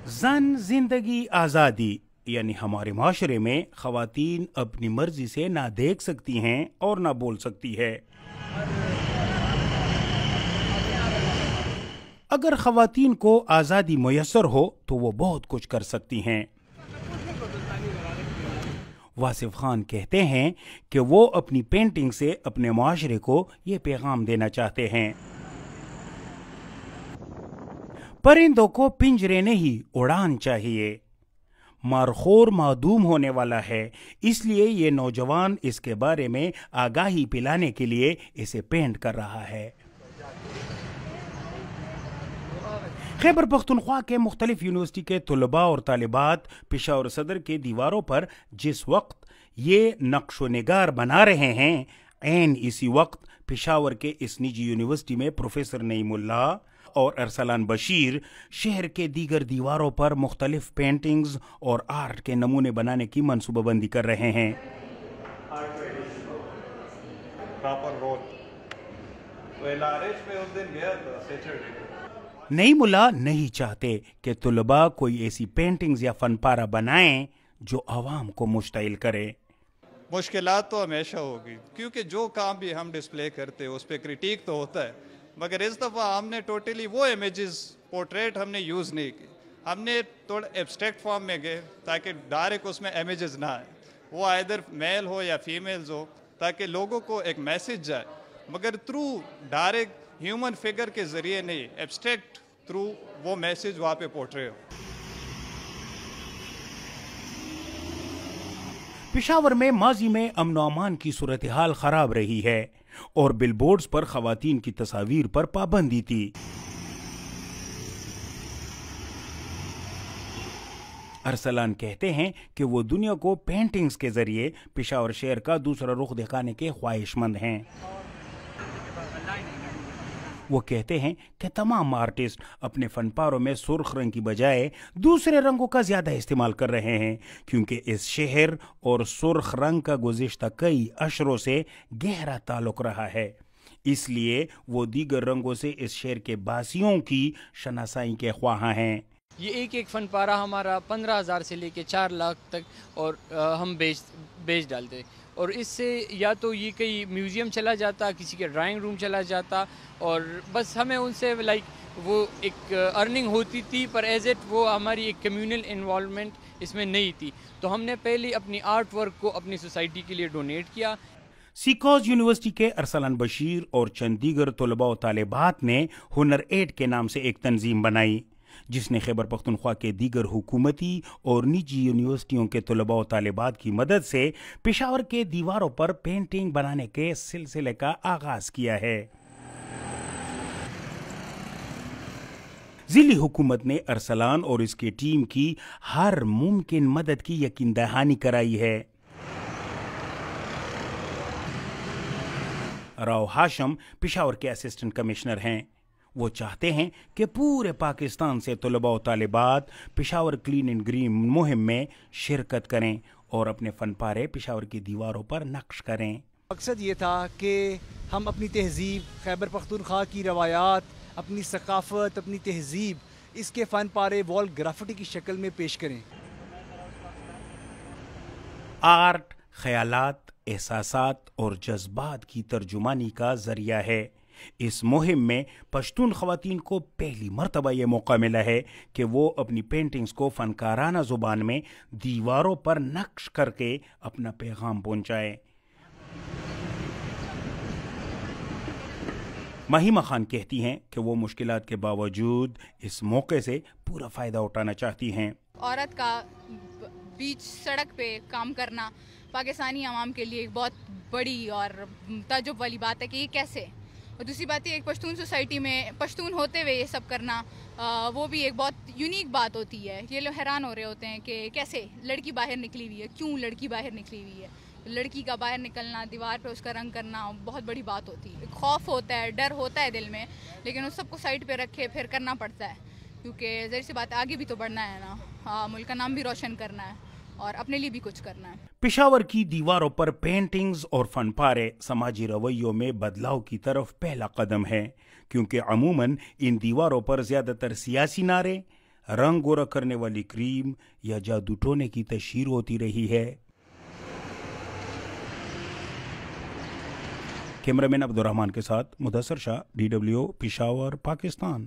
زن زندگی آزادی یعنی ہمارے معاشرے میں خواتین اپنی مرضی سے نہ دیکھ سکتی ہیں اور نہ بول سکتی ہے۔ اگر خواتین کو آزادی میسر ہو تو وہ بہت کچھ کر سکتی ہیں۔ واصف خان کہتے ہیں کہ وہ اپنی پینٹنگ سے اپنے معاشرے کو یہ پیغام دینا چاہتے ہیں۔ پرندوں کو پنجرے نہیں اڑان چاہیے۔ مارخور معدوم ہونے والا ہے، اس لیے یہ نوجوان اس کے بارے میں آگاہی پلانے کے لیے اسے پینٹ کر رہا ہے۔ خیبر پختونخوا کے مختلف یونیورسٹی کے طلباء اور طالبات پشاور صدر کے دیواروں پر جس وقت یہ نقش و نگار بنا رہے ہیں، عین اسی وقت پشاور کے اس نجی یونیورسٹی میں پروفیسر نعیم اللہ اور ارسلان بشیر شہر کے دیگر دیواروں پر مختلف پینٹنگز اور آرٹ کے نمونے بنانے کی منصوبہ بندی کر رہے ہیں۔ نعیم اللہ نہیں چاہتے کہ طلباء کوئی ایسی پینٹنگز یا فن پارہ بنائیں جو عوام کو مشتعل کرے۔ مشکلات تو ہمیشہ ہوگی، کیونکہ جو کام بھی ہم ڈسپلے کرتے ہیں اس پہ کرٹیک تو ہوتا ہے، مگر اس دفعہ ہم نے ٹوٹلی وہ امیجز پورٹریٹ ہم نے یوز نہیں کی۔ ہم نے تھوڑا ایبسٹریکٹ فارم میں گئے تاکہ ڈائریکٹ اس میں امیجز نہ آئے، وہ آئیدر میل ہو یا فیمیلز ہو، تاکہ لوگوں کو ایک میسج جائے، مگر تھرو ڈائریکٹ ہیومن فگر کے ذریعے نہیں، ایبسٹریکٹ تھرو وہ میسج وہاں پہ پورٹرے ہو۔ پشاور میں ماضی میں امن و امان کی صورتحال خراب رہی ہے اور بل بورڈز پر خواتین کی تصاویر پر پابندی تھی۔ ارسلان کہتے ہیں کہ وہ دنیا کو پینٹنگز کے ذریعے پشاور شہر کا دوسرا رخ دکھانے کے خواہش مند ہیں۔ وہ کہتے ہیں کہ تمام آرٹسٹ اپنے فن پاروں میں سرخ رنگ کی بجائے دوسرے رنگوں کا زیادہ استعمال کر رہے ہیں، کیونکہ اس شہر اور سرخ رنگ کا گزشتہ کئی عشروں سے گہرا تعلق رہا ہے، اس لیے وہ دیگر رنگوں سے اس شہر کے باسیوں کی شناسائی کے خواہاں ہیں۔ یہ ایک فن پارہ ہمارا 15,000 سے لے کے 4 لاکھ تک اور ہم بیچ ڈالتے، اور اس سے یا تو یہ کئی میوزیم چلا جاتا، کسی کے ڈرائنگ روم چلا جاتا، اور بس ہمیں ان سے وہ ایک ارننگ ہوتی تھی، پر ایز اٹ وہ ہماری ایک کمیونل انوالومنٹ اس میں نہیں تھی، تو ہم نے پہلے اپنی آرٹ ورک کو اپنی سوسائٹی کے لیے ڈونیٹ کیا۔ سیکوز یونیورسٹی کے ارسلان بشیر اور چند دیگر طلباء و طالبات نے ہنر ایڈ کے نام سے ایک تنظیم بنائی، جس نے خیبر پختونخوا کے دیگر حکومتی اور نجی یونیورسٹیوں کے طلباء و طالبات کی مدد سے پشاور کے دیواروں پر پینٹنگ بنانے کے سلسلے کا آغاز کیا ہے۔ ضلعی حکومت نے ارسلان اور اس کی ٹیم کی ہر ممکن مدد کی یقین دہانی کرائی ہے۔ راؤ ہاشم پشاور کے اسسٹنٹ کمشنر ہیں۔ وہ چاہتے ہیں کہ پورے پاکستان سے طلباء و طالبات پشاور کلین اینڈ گرین مہم میں شرکت کریں اور اپنے فن پارے پشاور کی دیواروں پر نقش کریں۔ مقصد یہ تھا کہ ہم اپنی تہذیب، خیبر پختونخوا کی روایات، اپنی ثقافت، اپنی تہذیب، اس کے فن پارے وال گرافٹی کی شکل میں پیش کریں۔ آرٹ خیالات، احساسات اور جذبات کی ترجمانی کا ذریعہ ہے۔ اس مہم میں پشتون خواتین کو پہلی مرتبہ یہ موقع ملا ہے کہ وہ اپنی پینٹنگز کو فنکارانہ زبان میں دیواروں پر نقش کر کے اپنا پیغام پہنچائیں۔ مہیمہ خان کہتی ہیں کہ وہ مشکلات کے باوجود اس موقع سے پورا فائدہ اٹھانا چاہتی ہیں۔ عورت کا بیچ سڑک پہ کام کرنا پاکستانی عوام کے لیے ایک بہت بڑی اور تعجب والی بات ہے کہ یہ کیسے، اور دوسری بات یہ ایک پشتون سوسائٹی میں پشتون ہوتے ہوئے یہ سب کرنا وہ بھی ایک بہت یونیک بات ہوتی ہے۔ یہ لوگ حیران ہو رہے ہوتے ہیں کہ کیسے لڑکی باہر نکلی ہوئی ہے، کیوں لڑکی باہر نکلی ہوئی ہے۔ لڑکی کا باہر نکلنا، دیوار پہ اس کا رنگ کرنا بہت بڑی بات ہوتی ہے۔ خوف ہوتا ہے، ڈر ہوتا ہے دل میں، لیکن اس سب کو سائڈ پہ رکھے پھر کرنا پڑتا ہے، کیونکہ ظاہر سی بات آگے بھی تو بڑھنا ہے نا، ملک کا نام بھی روشن کرنا ہے اور اپنے لیے بھی کچھ کرنا ہے۔ پشاور کی دیواروں پر پینٹنگز اور فن پارے سماجی رویوں میں بدلاؤ کی طرف پہلا قدم ہے، کیونکہ عموماً ان دیواروں پر زیادہ تر سیاسی نعرے، رنگ گورا کرنے والی کریم یا جادو ٹونے کی تشہیر ہوتی رہی ہے۔ کیمرہ مین عبدالرحمان کے ساتھ مدثر شاہ، DW پشاور، پاکستان۔